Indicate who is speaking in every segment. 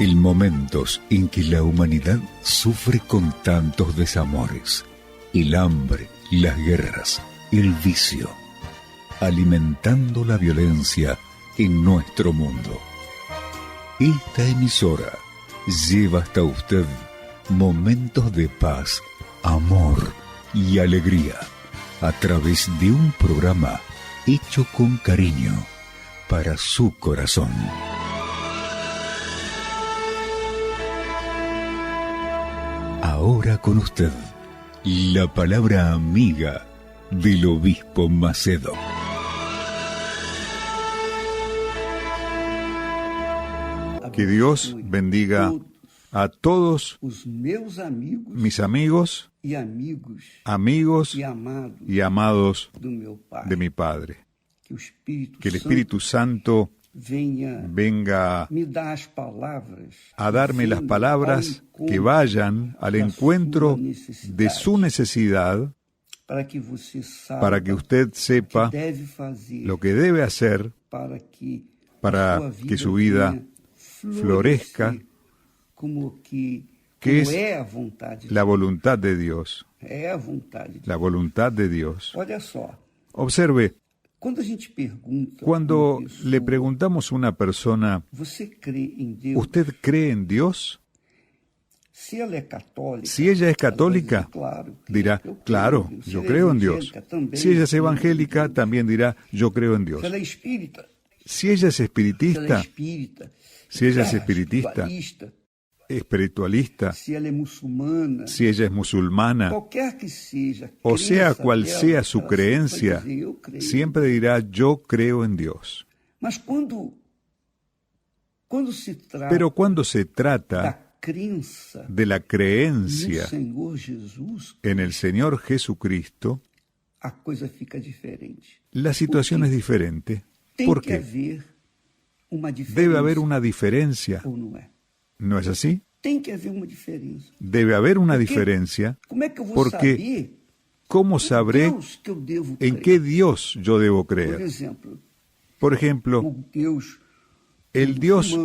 Speaker 1: En momentos en que la humanidad sufre con tantos desamores, el hambre, las guerras, el vicio, alimentando la violencia en nuestro mundo. Esta emisora lleva hasta usted momentos de paz, amor y alegría a través de un programa hecho con cariño para su corazón. Ahora con usted, la palabra amiga del obispo Macedo.
Speaker 2: Que Dios bendiga a todos mis amigos, amigos y amados de mi Padre. Que el Espíritu Santo venga a darme las palabras que vayan al encuentro de su necesidad, para que usted sepa lo que debe hacer para que su vida florezca, que es la voluntad de Dios. La voluntad de Dios. Observe, cuando le preguntamos a una persona, ¿usted cree en Dios? Si ella es católica, dirá, claro, yo creo en Dios. Si ella es evangélica, también dirá, yo creo en Dios. Si ella es espiritista, espiritualista, si ella es musulmana, o sea cual sea su creencia, siempre dirá, yo creo en Dios. Pero cuando se trata de la creencia en el Señor Jesucristo, la situación es diferente. ¿Por qué? Debe haber una diferencia. ¿No es así? Debe haber una diferencia, porque ¿cómo sabré en qué Dios yo debo creer? Por ejemplo, el Dios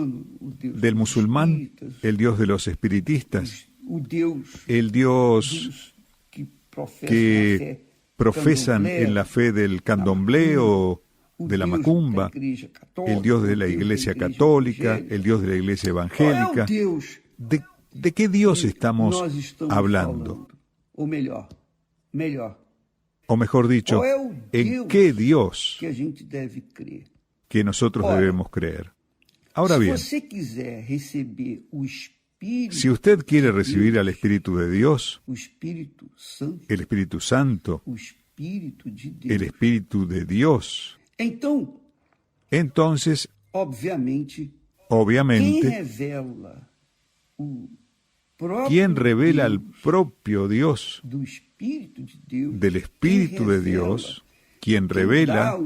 Speaker 2: del musulmán, el Dios de los espiritistas, el Dios que profesan en la fe del candomblé o de la macumba, el Dios de la Iglesia católica, el Dios de la Iglesia evangélica. ¿De qué Dios estamos hablando? O mejor dicho, ¿en qué Dios que nosotros debemos creer? Ahora bien, si usted quiere recibir al Espíritu de Dios, el Espíritu Santo, el Espíritu de Dios, entonces, obviamente, ¿quién revela al propio Dios del Espíritu de Dios? ¿Quién revela?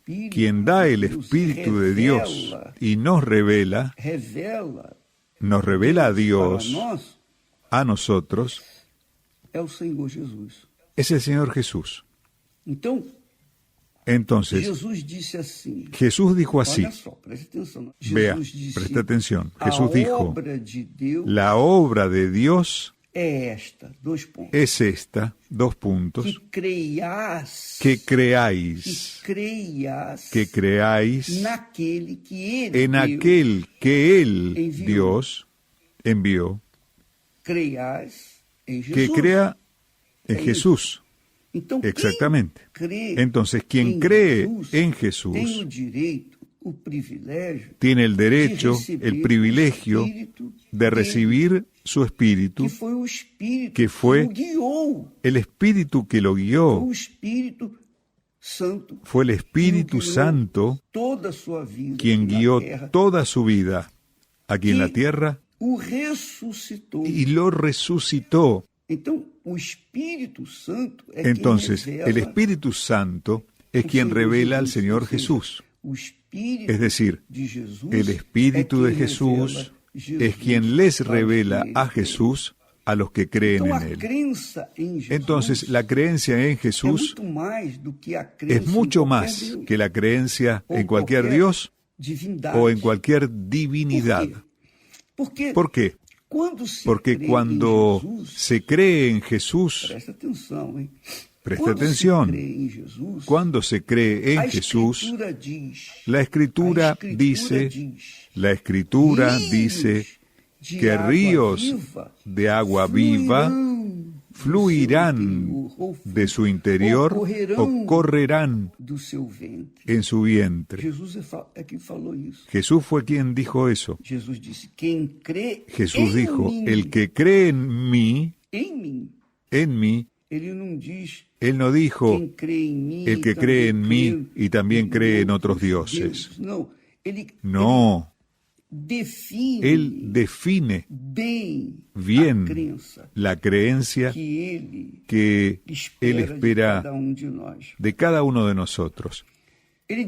Speaker 2: Quien da el Espíritu de Dios y nos revela a Dios, a nosotros, es el Señor Jesús. Entonces, Jesús dijo así. Vea, presta atención. Jesús dijo, la obra de Dios es esta, dos puntos, que creáis en aquel que Él, Dios, envió, que crea en Jesús. Exactamente. Entonces, quien cree en Jesús tiene el derecho, el privilegio de recibir su Espíritu, que fue el Espíritu que lo guió. Fue el Espíritu Santo quien guió toda su vida aquí en la tierra y lo resucitó. Entonces, el Espíritu Santo es quien revela al Señor Jesús. Es decir, el Espíritu de Jesús es quien les revela a Jesús a los que creen en Él. Entonces, la creencia en Jesús es mucho más que la creencia en cualquier Dios o en cualquier divinidad. ¿Por qué? Porque cuando se cree en Jesús, presta atención, cuando se cree en Jesús, la Escritura dice que ríos de agua viva fluirán de su interior o correrán en su vientre. Jesús fue quien dijo eso. Jesús dijo, el que cree en mí, Él no dijo, el que cree en mí y también cree en otros dioses. No. Él define bien la creencia que Él espera de cada uno de nosotros. Él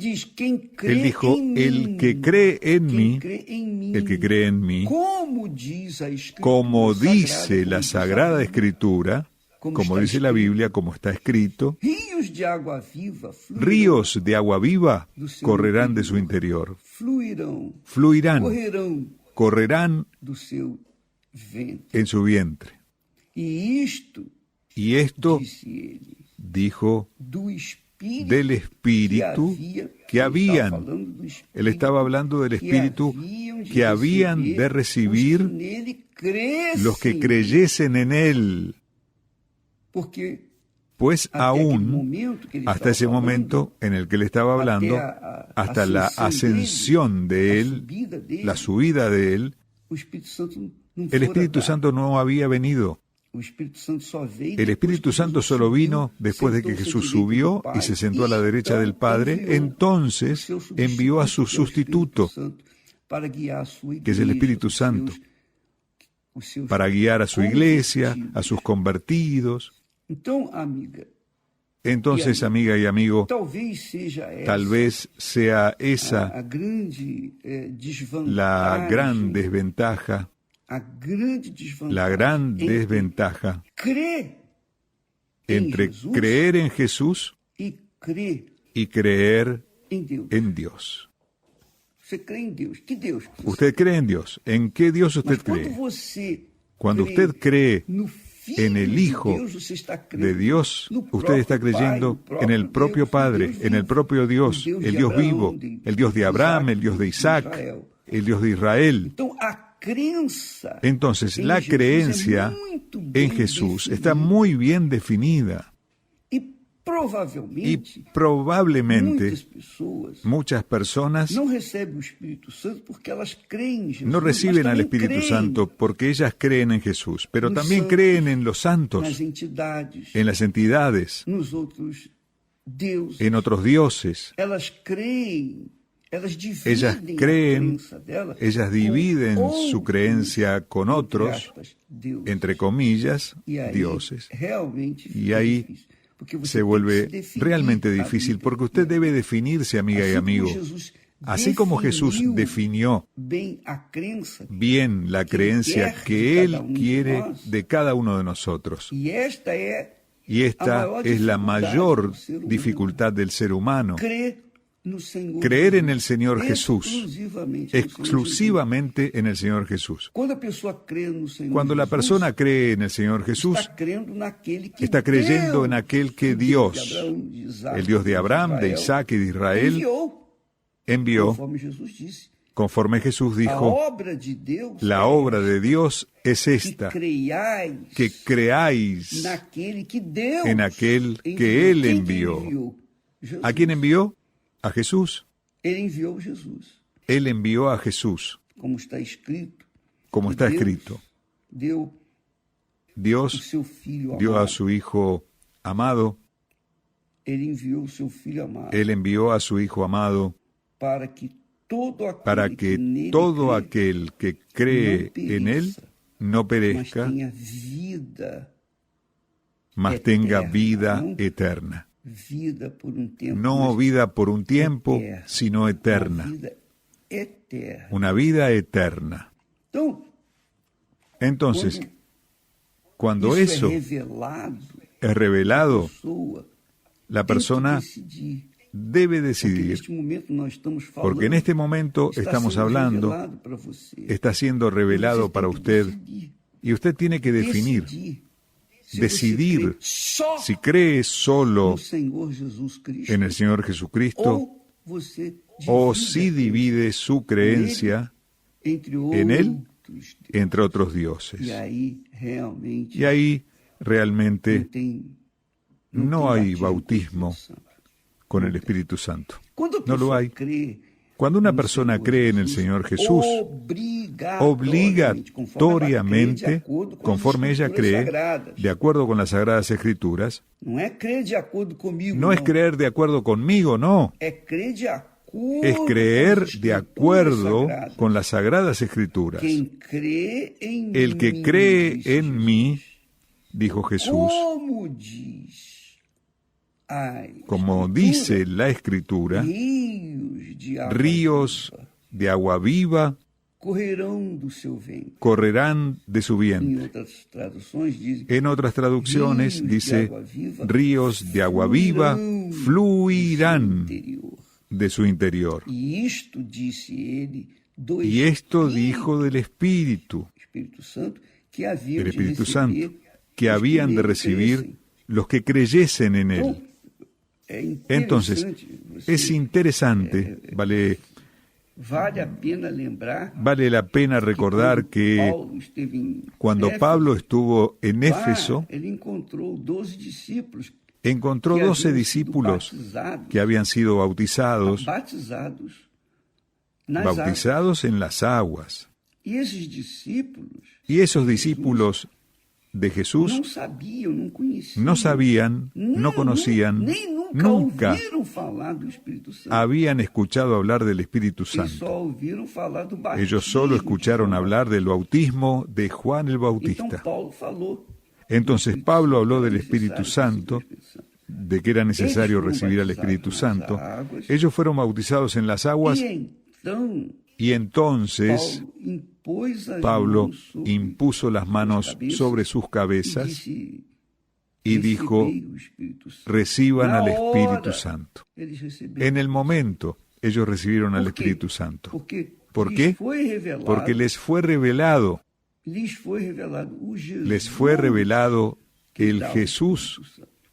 Speaker 2: dijo, el que cree en mí, como dice la Sagrada Escritura, como dice la Biblia, como está escrito, ríos de agua viva correrán de su interior. Fluirán, correrán en su vientre. Y esto, dijo, del Espíritu que habían, él estaba hablando del Espíritu que habían de recibir los que creyesen en Él. Pues aún, hasta ese momento en el que él estaba hablando, hasta la ascensión de él, la subida de él, el Espíritu Santo no había venido. El Espíritu Santo solo vino después de que Jesús subió y se sentó a la derecha del Padre. Entonces envió a su sustituto, que es el Espíritu Santo, para guiar a su iglesia, a sus convertidos. Entonces, amiga y amigo, tal vez sea esa la gran desventaja, entre creer en Jesús y creer en Dios. ¿Usted cree en Dios? ¿En qué Dios usted cree? Cuando usted cree en el Hijo de Dios, usted está creyendo en el propio Padre, en el propio Dios, el Dios vivo, el Dios de Abraham, el Dios de Isaac, el Dios de Israel. Entonces, la creencia en Jesús está muy bien definida. Y probablemente muchas personas no reciben al Espíritu Santo porque ellas creen en Jesús, pero también creen en los santos, en las entidades, en otros dioses. Ellas creen, ellas dividen su creencia con otros, entre comillas, dioses. Y ahí se vuelve realmente difícil, porque usted debe definirse, amiga y amigo. Así como Jesús definió bien la creencia que Él quiere de cada uno de nosotros. Y esta es la mayor dificultad del ser humano. Creer en el Señor Jesús, exclusivamente en el Señor Jesús. Cuando la persona cree en el Señor Jesús, está creyendo en aquel que Dios, el Dios de Abraham, de Isaac y de Israel, envió, conforme Jesús dijo, la obra de Dios es esta, que creáis en aquel que Él envió. ¿A quién envió? A Jesús. Él envió a Jesús. Como está escrito. Dios dio a su Hijo amado. Él envió a su Hijo amado para que todo aquel que cree en Él no perezca, mas tenga vida eterna. No vida por un tiempo, sino eterna. Una vida eterna. Entonces, cuando eso es revelado, la persona debe decidir, porque en este momento estamos hablando, está siendo revelado para usted, y usted tiene que definir, decidir si cree solo en el Señor Jesucristo o si divide su creencia en Él entre otros dioses. Y ahí realmente no hay bautismo con el Espíritu Santo. No lo hay. Cuando una persona cree en el Señor Jesús, obligatoriamente, conforme ella cree, de acuerdo con las Sagradas Escrituras, no es creer de acuerdo conmigo, no. Es creer de acuerdo con las Sagradas Escrituras. El que cree en mí, dijo Jesús, como dice la Escritura, ríos de agua viva correrán de su vientre. En otras traducciones dice, ríos de agua viva fluirán de su interior. Y esto dijo del Espíritu, el Espíritu Santo, que habían de recibir los que creyesen en Él. Entonces, es interesante, vale la pena recordar que cuando Pablo estuvo en Éfeso, encontró 12 discípulos que habían sido bautizados en las aguas. Y esos discípulos de Jesús no sabían, no conocían, nunca habían escuchado hablar del Espíritu Santo. Ellos solo escucharon hablar del bautismo de Juan el Bautista. Entonces Pablo habló del Espíritu Santo, de que era necesario recibir al Espíritu Santo. Ellos fueron bautizados en las aguas y entonces Pablo impuso las manos sobre sus cabezas y dijo, reciban al Espíritu Santo. En el momento, ellos recibieron al Espíritu Santo. ¿Por qué? Porque les fue revelado el Jesús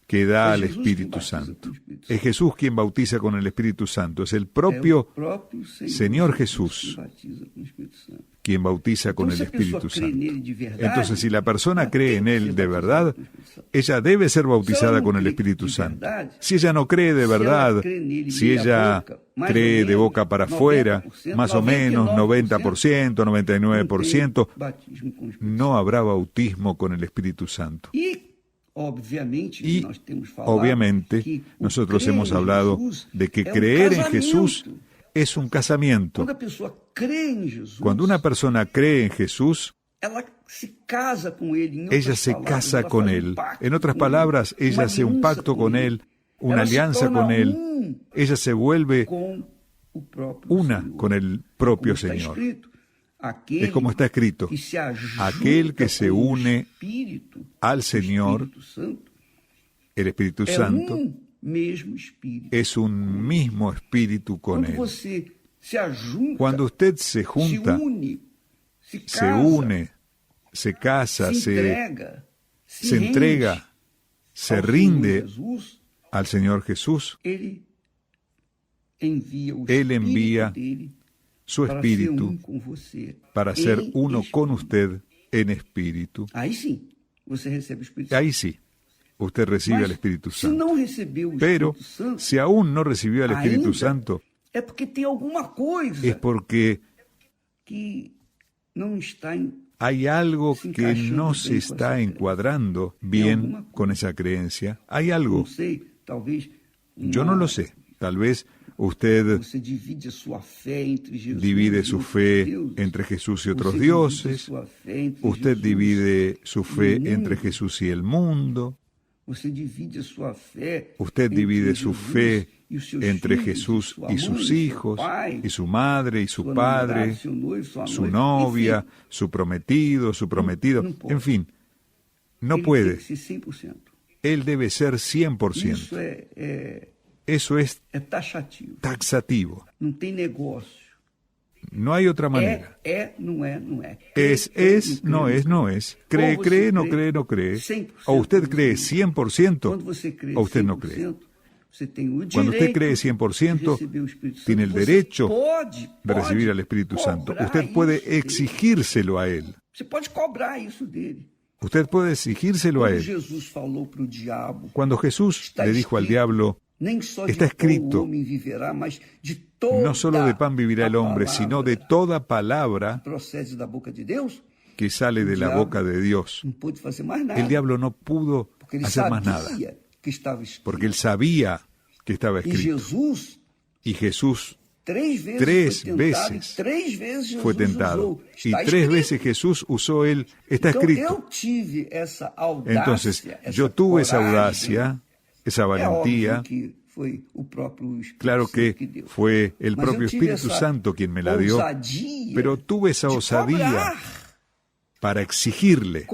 Speaker 2: que da al Espíritu Santo. Es Jesús quien bautiza con el Espíritu Santo. Es el propio Señor Jesús quien bautiza con el Espíritu Santo. Entonces, si la persona cree en Él de verdad, ella debe ser bautizada con el Espíritu Santo. Si ella no cree de verdad, si ella cree de boca para afuera, más o menos 90%, 99%, no habrá bautismo con el Espíritu Santo. Y obviamente nosotros hemos hablado de que creer en Jesús es un casamiento. Cuando una persona cree en Jesús, ella se casa con Él. En otras palabras, ella hace un pacto con Él, una alianza con Él. Ella se vuelve una con el propio Señor. Es como está escrito, aquel que se une al Señor, el Espíritu Santo, es un mismo espíritu con Él. Cuando usted se junta, se une, se casa, se entrega, se rinde al Señor Jesús, Él envía su espíritu para ser uno con usted en espíritu. Ahí sí, usted recibe al Espíritu Santo. Pero si aún no recibió al Espíritu Santo, es porque hay algo que no se está encuadrando bien con esa creencia. Hay algo. Yo no lo sé. Tal vez usted divide su fe entre Jesús y otros dioses. Usted divide su fe entre Jesús y el mundo. Usted divide su fe entre Jesús y sus hijos, y su madre y su padre, su novia, su prometido, en fin, no puede. Él debe ser 100%. Eso es taxativo. No hay otra manera. Es, no es. Cree, no cree. O usted cree 100% o usted no cree. Cuando usted cree 100%, tiene el derecho de recibir al Espíritu Santo. Usted puede exigírselo a Él. Usted puede exigírselo a Él. Cuando Jesús le dijo al diablo, está escrito, no solo de pan vivirá el hombre, sino de toda palabra que sale de la boca de Dios. El diablo no pudo hacer más nada, porque él sabía que estaba escrito. Y Jesús 3 veces fue tentado. Y 3 veces Jesús usó él, está escrito. Entonces, yo tuve esa audacia, esa valentía. Claro que fue el propio Espíritu Santo quien me la dio, pero tuve esa osadía para exigirle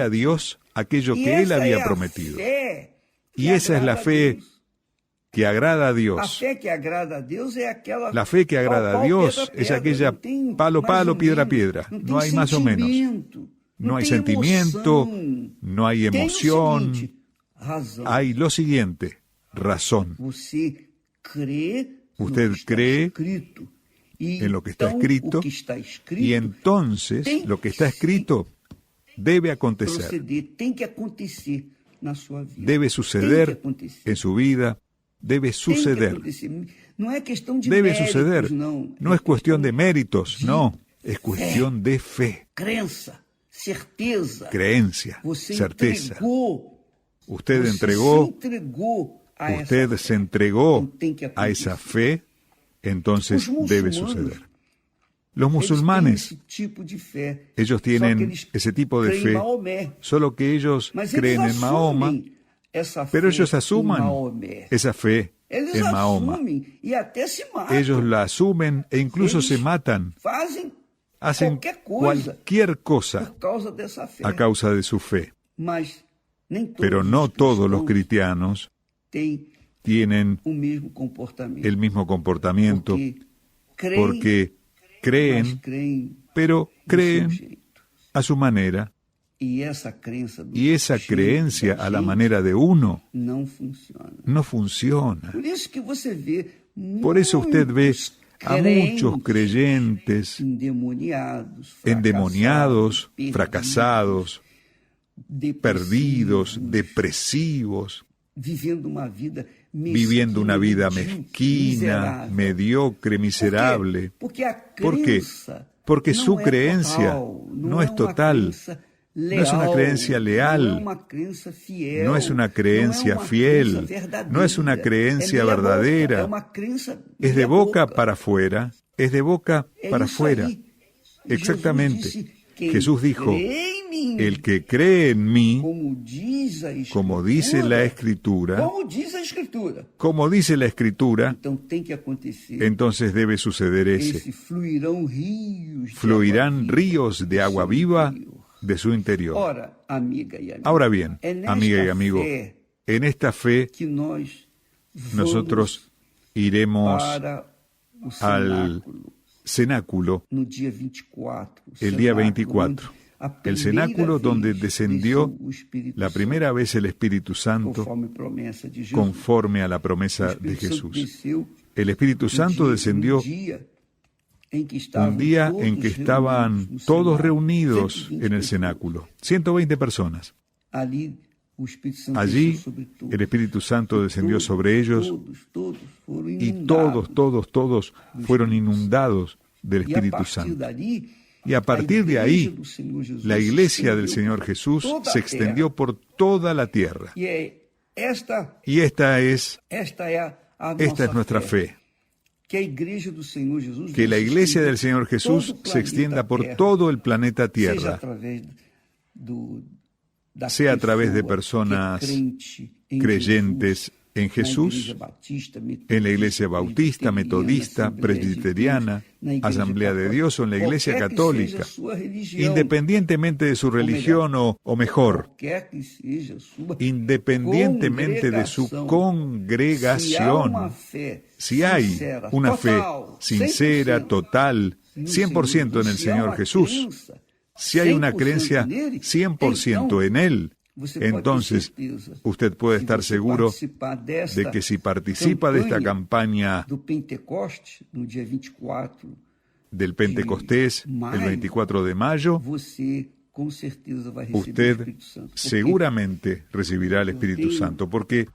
Speaker 2: a Dios aquello que Él había prometido. Y esa es la fe que agrada a Dios. La fe que agrada a Dios es aquella palo, piedra, piedra. No hay más o menos. No hay sentimiento, no hay emoción. Hay lo siguiente, razón. Usted cree en lo que está escrito y entonces lo que está escrito debe acontecer. Debe suceder en su vida, debe suceder. Debe suceder. No es cuestión de méritos, no. Es cuestión de fe. Creencia, certeza. Usted se entregó a esa fe, entonces debe suceder. Los musulmanes, ellos tienen ese tipo de fe, solo que ellos creen en Mahoma, pero ellos asuman esa fe en Mahoma. Ellos la asumen e incluso se matan. Hacen cualquier cosa a causa de su fe. Pero no todos los cristianos tienen el mismo comportamiento, porque creen, pero creen a su manera. Y esa creencia a la manera de uno no funciona. Por eso usted ve a muchos creyentes endemoniados, fracasados, perdidos, depresivos, viviendo una vida mezquina, mediocre, miserable. ¿Por qué? Porque su creencia no es total, no es una creencia leal, no es una creencia fiel, no es una creencia verdadera. Es de boca para afuera, es de boca para afuera. Exactamente. Jesús dijo, el que cree en mí, como dice la Escritura, entonces debe suceder ese. Fluirán ríos de agua viva de su interior. Ahora bien, amiga y amigo, en esta fe nosotros iremos al cenáculo el día 24. El cenáculo donde descendió la primera vez el Espíritu Santo conforme a la promesa de Jesús. El Espíritu Santo descendió un día en que estaban todos reunidos en el cenáculo, 120 personas. Allí el Espíritu Santo descendió sobre ellos y todos fueron inundados del Espíritu Santo. Y a partir de ahí, la iglesia del Señor Jesús se extendió por toda la tierra. Y esta es nuestra fe. Que la iglesia del Señor Jesús se extienda por todo el planeta Tierra, sea a través de personas creyentes en Jesús, en la Iglesia Bautista, Metodista, Presbiteriana, Asamblea de Dios o en la Iglesia Católica, independientemente de su religión o mejor, independientemente de su congregación, si hay una fe sincera, total, 100% en el Señor Jesús, si hay una creencia 100% en Él, entonces usted puede estar seguro de que si participa de esta campaña del Pentecostés el 24 de mayo, usted seguramente recibirá el Espíritu Santo, porque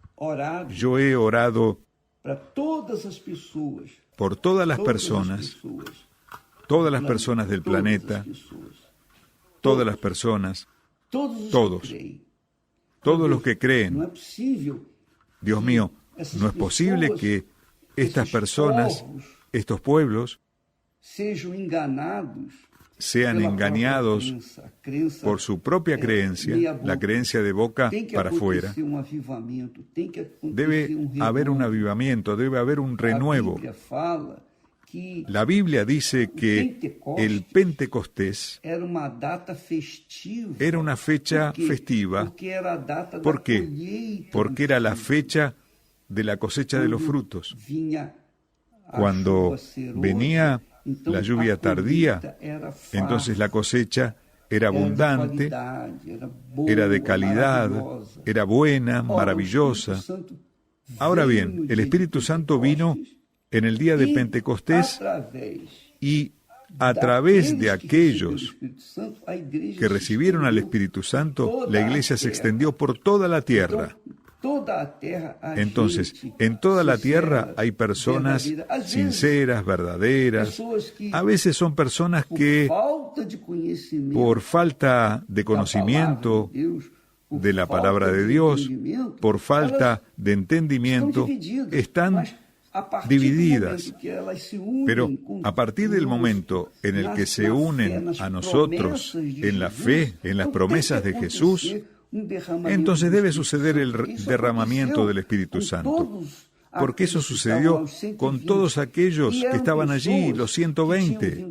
Speaker 2: yo he orado por todas las personas del planeta, todas las personas, todos los que creen. Dios mío, no es posible que estas personas, estos pueblos, sean engañados por su propia creencia, la creencia de boca para afuera. Debe haber un avivamiento, debe haber un renuevo. La Biblia dice que el Pentecostés era una fecha festiva. ¿Por qué? Porque era la fecha de la cosecha de los frutos. Cuando venía la lluvia tardía, entonces la cosecha era abundante, era de calidad, era buena, maravillosa. Ahora bien, el Espíritu Santo vino en el día de Pentecostés y a través de aquellos que recibieron al Espíritu Santo, la Iglesia se extendió por toda la tierra. Entonces, en toda la tierra hay personas sinceras, verdaderas. A veces son personas que, por falta de conocimiento de la palabra de Dios, por falta de entendimiento, están divididas, pero a partir del momento en el que se unen a nosotros en la fe, en las promesas de Jesús, entonces debe suceder el derramamiento del Espíritu Santo, porque eso sucedió con todos aquellos que estaban allí, los 120,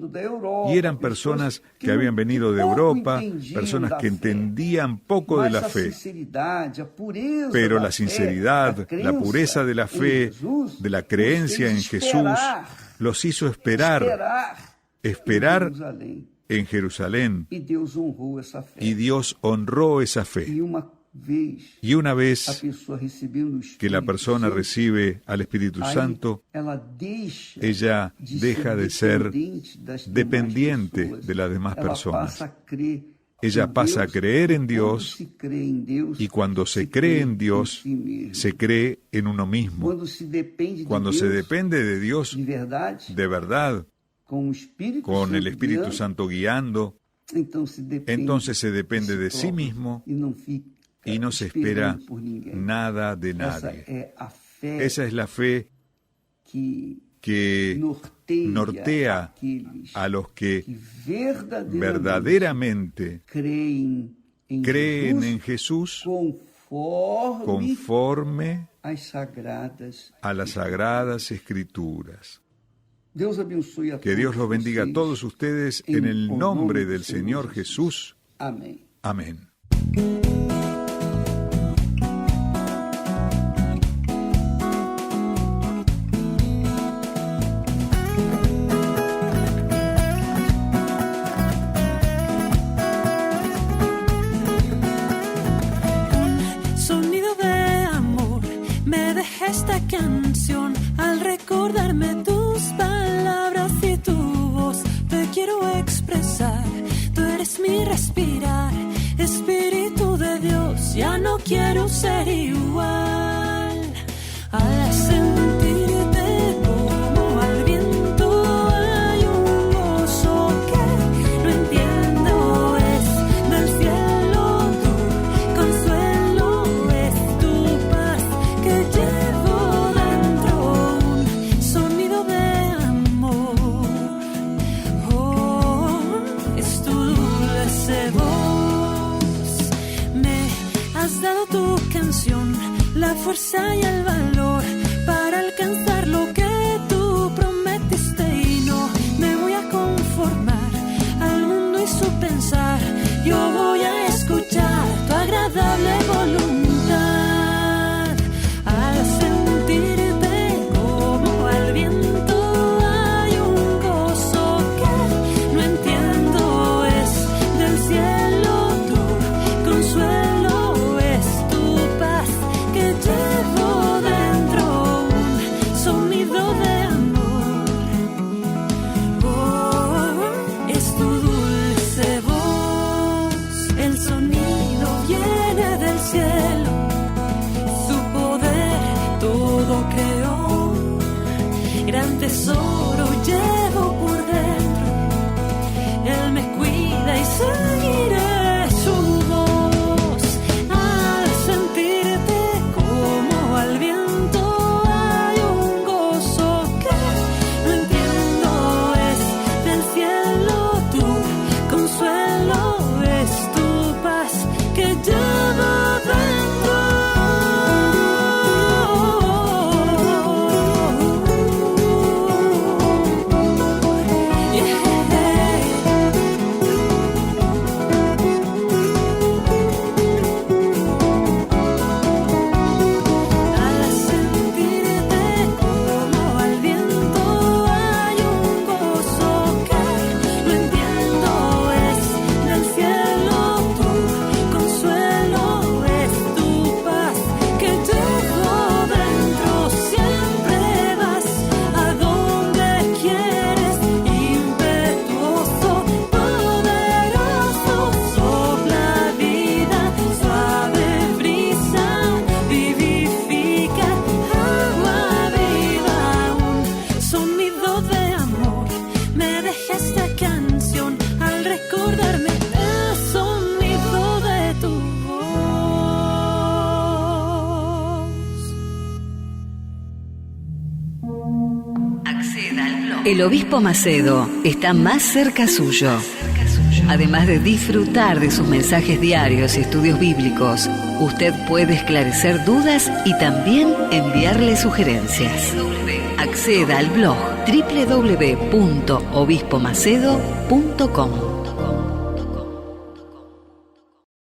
Speaker 2: y eran personas que habían venido de Europa, personas que entendían poco de la fe, pero la sinceridad, la pureza de la fe, de la creencia en Jesús, los hizo esperar en Jerusalén, y Dios honró esa fe. Y una vez que la persona recibe al Espíritu Santo, ella deja de ser dependiente de las demás personas. Ella pasa a creer en Dios, y cuando se cree en Dios, se cree en uno mismo. Cuando se depende de Dios de verdad, con el Espíritu Santo guiando, entonces se depende de sí mismo y no se espera nada de nadie. Esa es la fe que nortea a los que verdaderamente creen en Jesús conforme a las Sagradas Escrituras. Que Dios los bendiga a todos ustedes en el nombre del Señor Jesús. Amén. Amén.
Speaker 3: Esta canción al recordarme tus palabras y tu voz, te quiero expresar, tú eres mi respirar, Espíritu de Dios, ya no quiero ser igual. Al sentirte como al viento hay un gozo que no entiendo, es del cielo tu consuelo, es tu paz que llevo dentro, un sonido de amor. Oh, es tu dulce voz, me has dado tu canción, la fuerza y el valor tesoro llevo por dentro. Él me cuida y seguiré su voz. Al sentirte como al viento hay un gozo que no entiendo, es del cielo tu consuelo, es tu paz que llevo dentro. Al sentirte como al viento hay un gozo que no entiendo, es del cielo tu consuelo, es tu paz que llevo dentro. Siempre vas a donde quieres, impetuoso, poderoso, sopla vida, suave brisa, vivifica, agua viva, un sonido de amor. Me deja esta canción al recordarme el sonido de tu voz.
Speaker 4: Acceda al blog. El Obispo Macedo está más cerca suyo. Además de disfrutar de sus mensajes diarios y estudios bíblicos, usted puede esclarecer dudas y también enviarle sugerencias. Acceda al blog www.obispomacedo.com.